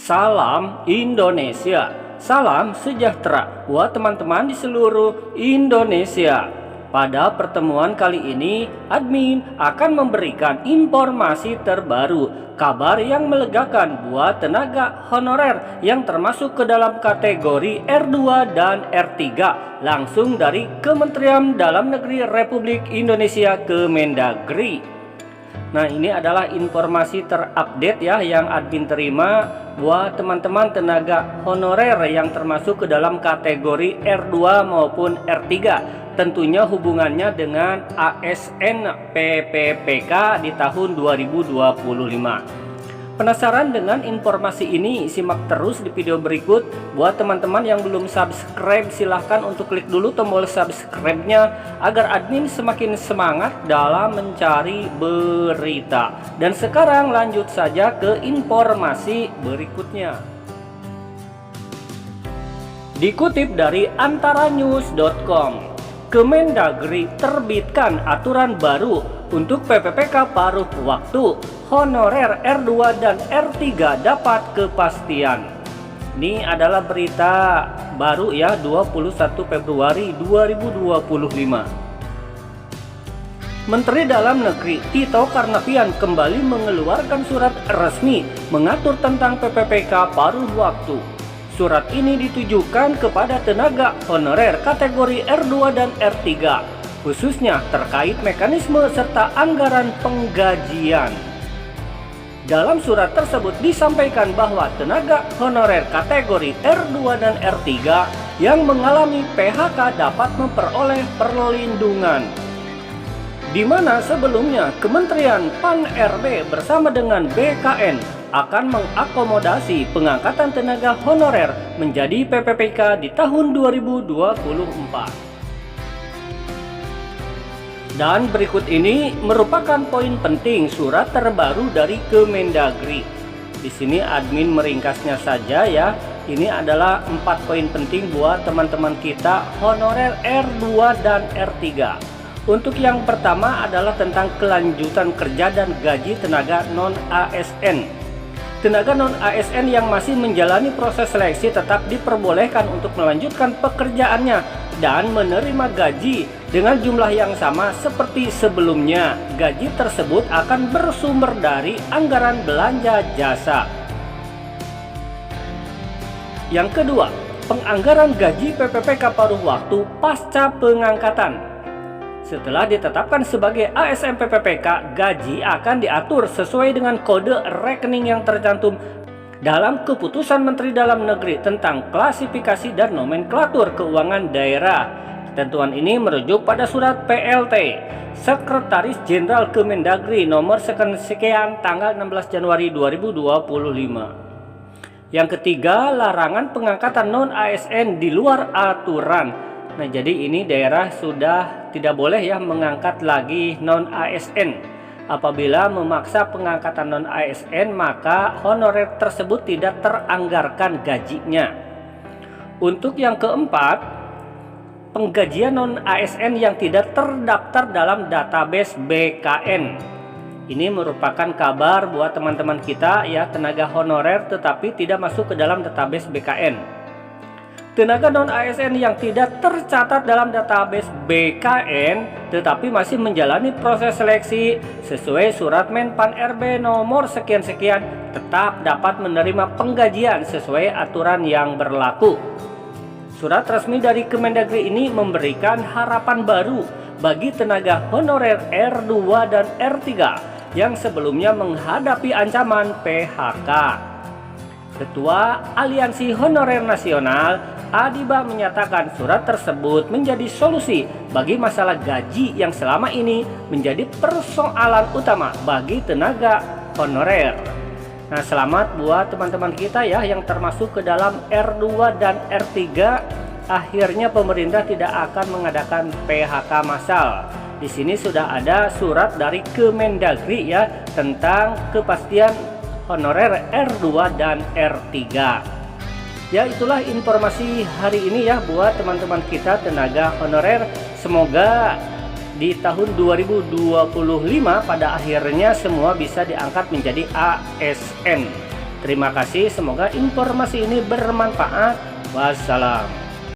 Salam Indonesia, salam sejahtera buat teman-teman di seluruh Indonesia. Pada pertemuan kali ini, admin akan memberikan informasi terbaru, kabar yang melegakan buat tenaga honorer yang termasuk ke dalam kategori R2 dan R3 langsung dari Kementerian Dalam Negeri Republik Indonesia Kemendagri. Nah, ini adalah informasi terupdate ya yang admin terima buat teman-teman tenaga honorer yang termasuk ke dalam kategori R2 maupun R3. Tentunya hubungannya dengan ASN PPPK di tahun 2025. Penasaran dengan informasi ini? Simak terus di video berikut. Buat teman-teman yang belum subscribe, silahkan untuk klik dulu tombol subscribe-nya agar admin semakin semangat dalam mencari berita. Dan sekarang lanjut saja ke informasi berikutnya. Dikutip dari antaranews.com, Kemendagri terbitkan aturan baru untuk PPPK paruh waktu, honorer R2 dan R3 dapat kepastian. Ini adalah berita baru ya, 21 Februari 2025. Menteri Dalam Negeri Tito Karnavian kembali mengeluarkan surat resmi mengatur tentang PPPK paruh waktu. Surat ini ditujukan kepada tenaga honorer kategori R2 dan R3, khususnya terkait mekanisme serta anggaran penggajian. Dalam surat tersebut disampaikan bahwa tenaga honorer kategori R2 dan R3 yang mengalami PHK dapat memperoleh perlindungan, di mana sebelumnya Kementerian Pan-RB bersama dengan BKN akan mengakomodasi pengangkatan tenaga honorer menjadi PPPK di tahun 2024. Dan berikut ini merupakan poin penting surat terbaru dari Kemendagri. Di sini admin meringkasnya saja ya. Ini adalah 4 poin penting buat teman-teman kita honorer R2 dan R3. Untuk yang pertama adalah tentang kelanjutan kerja dan gaji tenaga non-ASN. Tenaga non-ASN yang masih menjalani proses seleksi tetap diperbolehkan untuk melanjutkan pekerjaannya dan menerima gaji dengan jumlah yang sama seperti sebelumnya. Gaji tersebut akan bersumber dari anggaran belanja jasa. Yang kedua, penganggaran gaji PPPK paruh waktu pasca pengangkatan. Setelah ditetapkan sebagai ASN PPPK, gaji akan diatur sesuai dengan kode rekening yang tercantum dalam Keputusan Menteri Dalam Negeri tentang klasifikasi dan nomenklatur keuangan daerah. Ketentuan ini merujuk pada surat PLT Sekretaris Jenderal Kemendagri nomor sekian tanggal 16 Januari 2025. Yang ketiga, larangan pengangkatan non-ASN di luar aturan. Nah, jadi ini daerah sudah tidak boleh ya mengangkat lagi non-ASN. Apabila memaksa pengangkatan non-ASN, maka honorer tersebut tidak teranggarkan gajinya. Untuk yang keempat, penggajian non-ASN yang tidak terdaftar dalam database BKN. Ini merupakan kabar buat teman-teman kita ya, tenaga honorer tetapi tidak masuk ke dalam database BKN. Tenaga non-ASN yang tidak tercatat dalam database BKN tetapi masih menjalani proses seleksi sesuai surat Menpan RB nomor sekian-sekian tetap dapat menerima penggajian sesuai aturan yang berlaku. Surat resmi dari Kemendagri ini memberikan harapan baru bagi tenaga honorer R2 dan R3 yang sebelumnya menghadapi ancaman PHK. Ketua Aliansi Honorer Nasional Adiba menyatakan surat tersebut menjadi solusi bagi masalah gaji yang selama ini menjadi persoalan utama bagi tenaga honorer. Nah, selamat buat teman-teman kita ya yang termasuk ke dalam R2 dan R3. Akhirnya pemerintah tidak akan mengadakan PHK massal. Di sini sudah ada surat dari Kemendagri ya tentang kepastian honorer R2 dan R3. Ya, itulah informasi hari ini ya buat teman-teman kita tenaga honorer. Semoga di tahun 2025 pada akhirnya semua bisa diangkat menjadi ASN. Terima kasih, semoga informasi ini bermanfaat. Wassalam.